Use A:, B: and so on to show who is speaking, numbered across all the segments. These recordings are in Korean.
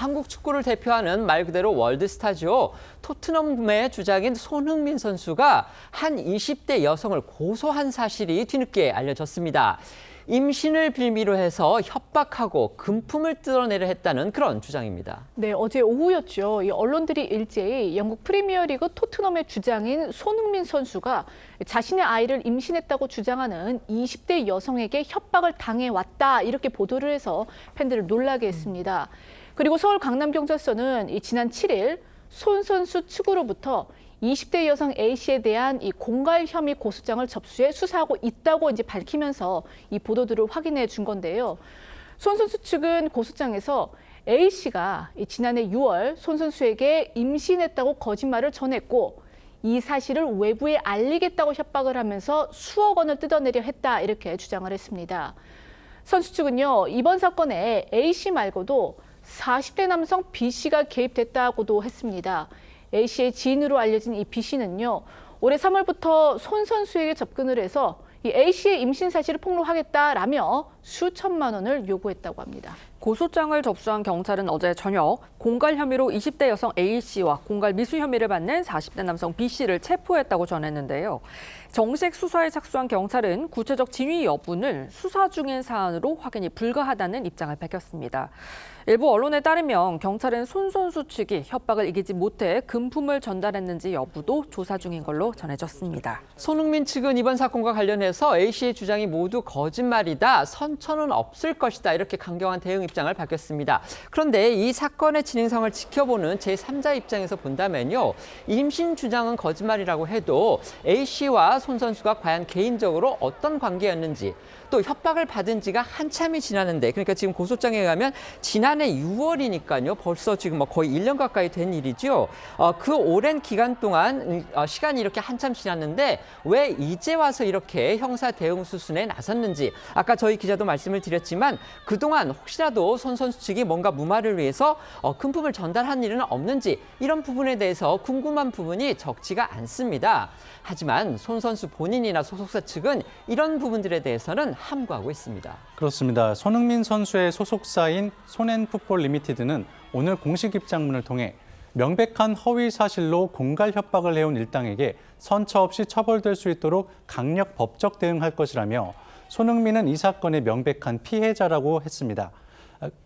A: 한국 축구를 대표하는 말 그대로 월드스타죠. 토트넘의 주장인 손흥민 선수가 한 20대 여성을 고소한 사실이 뒤늦게 알려졌습니다. 임신을 빌미로 해서 협박하고 금품을 뜯어내려 했다는 그런 주장입니다.
B: 네, 어제 오후였죠. 이 언론들이 일제히 영국 프리미어리그 토트넘의 주장인 손흥민 선수가 자신의 아이를 임신했다고 주장하는 20대 여성에게 협박을 당해왔다 이렇게 보도를 해서 팬들을 놀라게 했습니다. 그리고 서울 강남경찰서는 지난 7일 손 선수 측으로부터 20대 여성 A씨에 대한 이 공갈 혐의 고소장을 접수해 수사하고 있다고 밝히면서 이 보도들을 확인해 준 건데요. 손 선수 측은 고소장에서 A씨가 지난해 6월 손 선수에게 임신했다고 거짓말을 전했고 이 사실을 외부에 알리겠다고 협박을 하면서 수억 원을 뜯어내려 했다 이렇게 주장을 했습니다. 선수 측은요, 이번 사건에 A씨 말고도 40대 남성 B씨가 개입됐다고도 했습니다. A씨의 지인으로 알려진 이 B씨는요, 올해 3월부터 손 선수에게 접근을 해서 이 A씨의 임신 사실을 폭로하겠다라며 수천만 원을 요구했다고 합니다.
C: 고소장을 접수한 경찰은 어제 저녁 공갈 혐의로 20대 여성 A씨와 공갈 미수 혐의를 받는 40대 남성 B씨를 체포했다고 전했는데요. 정식 수사에 착수한 경찰은 구체적 진위 여부는 수사 중인 사안으로 확인이 불가하다는 입장을 밝혔습니다. 일부 언론에 따르면 경찰은 손 선수 측이 협박을 이기지 못해 금품을 전달했는지 여부도 조사 중인 걸로 전해졌습니다.
A: 손흥민 측은 이번 사건과 관련해서 A씨의 주장이 모두 거짓말이다, 선처는 없을 것이다 이렇게 강경한 대응 입장을 밝혔습니다. 그런데 이 사건의 진행성을 지켜보는 제3자 입장에서 본다면요, 임신 주장은 거짓말이라고 해도 A씨와 손 선수가 과연 개인적으로 어떤 관계였는지, 또 협박을 받은 지가 한참이 지났는데, 그러니까 지금 고소장에 의하면 지난해 6월이니까요. 벌써 지금 거의 1년 가까이 된 일이죠. 그 오랜 기간 동안 시간이 이렇게 한참 지났는데 왜 이제 와서 이렇게 형사 대응 수순에 나섰는지, 아까 저희 기자도 말씀을 드렸지만 그동안 혹시라도 손 선수 측이 뭔가 무마를 위해서 금품을 전달한 일은 없는지, 이런 부분에 대해서 궁금한 부분이 적지가 않습니다. 하지만 손 선수 본인이나 소속사 측은 이런 부분들에 대해서는 함구하고 있습니다.
D: 그렇습니다. 손흥민 선수의 소속사인 손앤풋볼 리미티드는 오늘 공식 입장문을 통해 명백한 허위 사실로 공갈 협박을 해온 일당에게 선처 없이 처벌될 수 있도록 강력 법적 대응할 것이라며, 손흥민은 이 사건의 명백한 피해자라고 했습니다.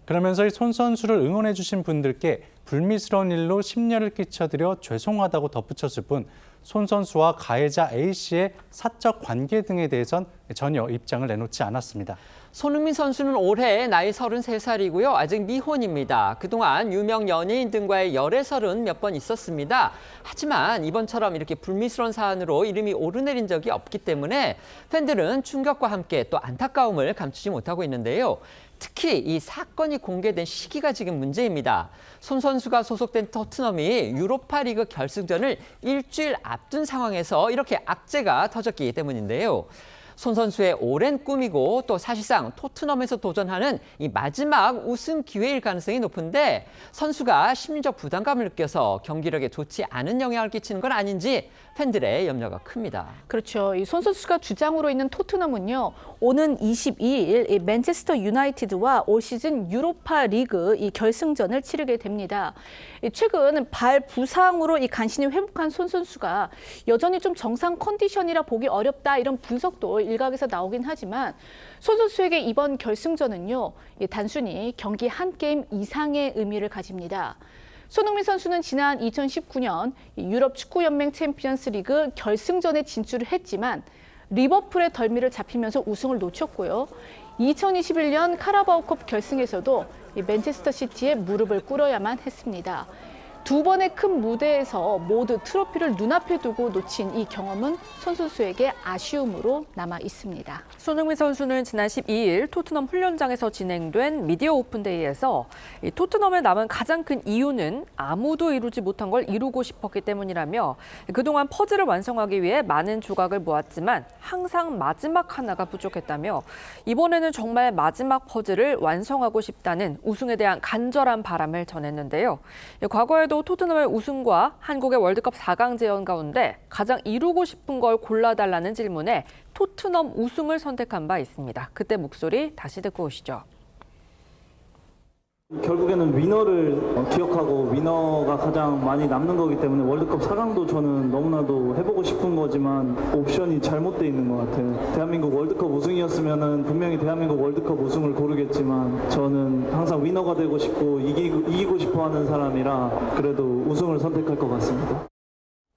D: 그러면서 손 선수를 응원해 주신 분들께 불미스러운 일로 심려를 끼쳐드려 죄송하다고 덧붙였을 뿐, 손 선수와 가해자 A씨의 사적 관계 등에 대해선 전혀 입장을 내놓지 않았습니다.
A: 손흥민 선수는 올해 나이 33살이고요. 아직 미혼입니다. 그동안 유명 연예인 등과의 열애설은 몇 번 있었습니다. 하지만 이번처럼 이렇게 불미스러운 사안으로 이름이 오르내린 적이 없기 때문에 팬들은 충격과 함께 또 안타까움을 감추지 못하고 있는데요. 특히 이 사건이 공개된 시기가 지금 문제입니다. 손 선수가 소속된 토트넘이 유로파리그 결승전을 일주일 앞둔 상황에서 이렇게 악재가 터졌기 때문인데요. 손 선수의 오랜 꿈이고 또 사실상 토트넘에서 도전하는 이 마지막 우승 기회일 가능성이 높은데, 선수가 심리적 부담감을 느껴서 경기력에 좋지 않은 영향을 끼치는 건 아닌지 팬들의 염려가 큽니다.
B: 그렇죠. 이 손 선수가 주장으로 있는 토트넘은요, 오는 22일 이 맨체스터 유나이티드와 올 시즌 유로파 리그 이 결승전을 치르게 됩니다. 최근 발 부상으로 이 간신히 회복한 손 선수가 여전히 좀 정상 컨디션이라 보기 어렵다, 이런 분석도 일각에서 나오긴 하지만, 손 선수에게 이번 결승전은요, 단순히 경기 한 게임 이상의 의미를 가집니다. 손흥민 선수는 지난 2019년 유럽 축구연맹 챔피언스 리그 결승전에 진출을 했지만 리버풀의 덜미를 잡히면서 우승을 놓쳤고요. 2021년 카라바오컵 결승에서도 맨체스터 시티에 무릎을 꿇어야만 했습니다. 두 번의 큰 무대에서 모두 트로피를 눈앞에 두고 놓친 이 경험은 손 선수에게 아쉬움으로 남아 있습니다.
C: 손흥민 선수는 지난 12일 토트넘 훈련장에서 진행된 미디어 오픈데이에서 이 토트넘에 남은 가장 큰 이유는 아무도 이루지 못한 걸 이루고 싶었기 때문이라며, 그동안 퍼즐을 완성하기 위해 많은 조각을 모았지만 항상 마지막 하나가 부족했다며, 이번에는 정말 마지막 퍼즐을 완성하고 싶다는 우승에 대한 간절한 바람을 전했는데요. 과거에도 토트넘의 우승과 한국의 월드컵 4강 재현 가운데 가장 이루고 싶은 걸 골라달라는 질문에 토트넘 우승을 선택한 바 있습니다. 그때 목소리 다시 듣고 오시죠.
E: 결국에는 위너를 기억하고 위너가 가장 많이 남는 거기 때문에 월드컵 4강도 저는 너무나도 해보고 싶은 거지만 옵션이 잘못돼 있는 것 같아요. 대한민국 월드컵 우승이었으면 분명히 대한민국 월드컵 우승을 고르겠지만 저는 항상 위너가 되고 싶고 이기고 싶어 하는 사람이라 그래도 우승을 선택할 것 같습니다.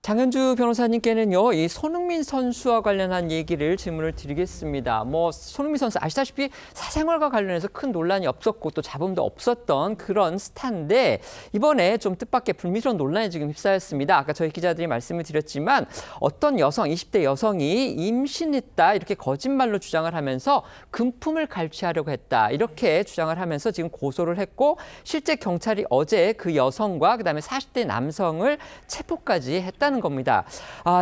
A: 장현주 변호사님께는요, 이 손흥민 선수와 관련한 얘기를 질문을 드리겠습니다. 손흥민 선수 아시다시피 사생활과 관련해서 큰 논란이 없었고 또 잡음도 없었던 그런 스타인데 이번에 좀 뜻밖의 불미스러운 논란에 지금 휩싸였습니다. 아까 저희 기자들이 말씀을 드렸지만 어떤 여성, 20대 여성이 임신했다 이렇게 거짓말로 주장을 하면서 금품을 갈취하려고 했다 이렇게 주장을 하면서 지금 고소를 했고 실제 경찰이 어제 그 여성과 그다음에 40대 남성을 체포까지 했다는 겁니다.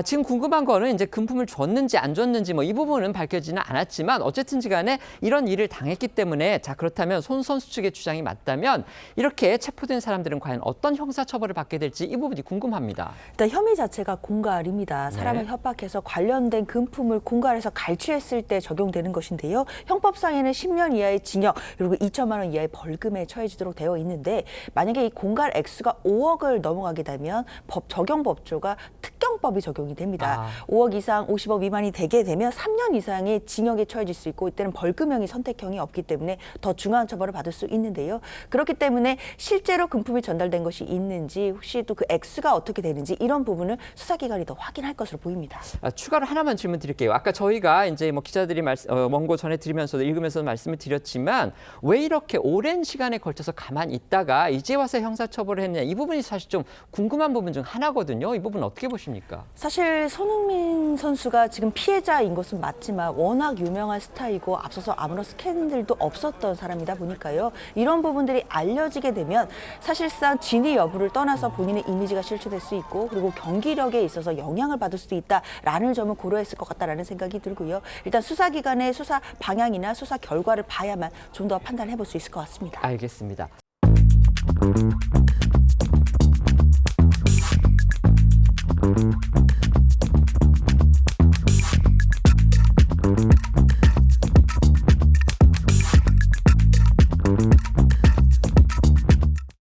A: 지금 궁금한 거는 이제 금품을 줬는지 안 줬는지 이 부분은 밝혀지는 않았지만 어쨌든지 간에 이런 일을 당했기 때문에 자 그렇다면 손 선수 측의 주장이 맞다면 이렇게 체포된 사람들은 과연 어떤 형사처벌을 받게 될지 이 부분이 궁금합니다.
F: 일단 혐의 자체가 공갈입니다. 사람을 협박해서 관련된 금품을 공갈해서 갈취했을 때 적용되는 것인데요. 형법상에는 10년 이하의 징역 그리고 2천만 원 이하의 벌금에 처해지도록 되어 있는데 만약에 이 공갈 액수가 5억을 넘어가게 되면 적용 법조가 특경법이 적용이 됩니다. 5억 이상 50억 미만이 되게 되면 3년 이상의 징역에 처해질 수 있고 이때는 벌금형이 선택형이 없기 때문에 더 중한 처벌을 받을 수 있는데요. 그렇기 때문에 실제로 금품이 전달된 것이 있는지 혹시 또 그 액수가 어떻게 되는지 이런 부분을 수사기관이 더 확인할 것으로 보입니다.
A: 추가로 하나만 질문 드릴게요. 아까 저희가 이제 기자들이 원고 전해드리면서도 읽으면서 말씀을 드렸지만 왜 이렇게 오랜 시간에 걸쳐서 가만히 있다가 이제 와서 형사처벌을 했느냐 이 부분이 사실 좀 궁금한 부분 중 하나거든요. 이 부분 어떻게 보십니까?
F: 사실 손흥민 선수가 지금 피해자인 것은 맞지만 워낙 유명한 스타이고 앞서서 아무런 스캔들도 없었던 사람이다 보니까요. 이런 부분들이 알려지게 되면 사실상 진위 여부를 떠나서 본인의 이미지가 실추될 수 있고 그리고 경기력에 있어서 영향을 받을 수도 있다라는 점을 고려했을 것 같다라는 생각이 들고요. 일단 수사기관의 수사 방향이나 수사 결과를 봐야만 좀 더 판단해 볼 수 있을 것 같습니다.
A: 알겠습니다.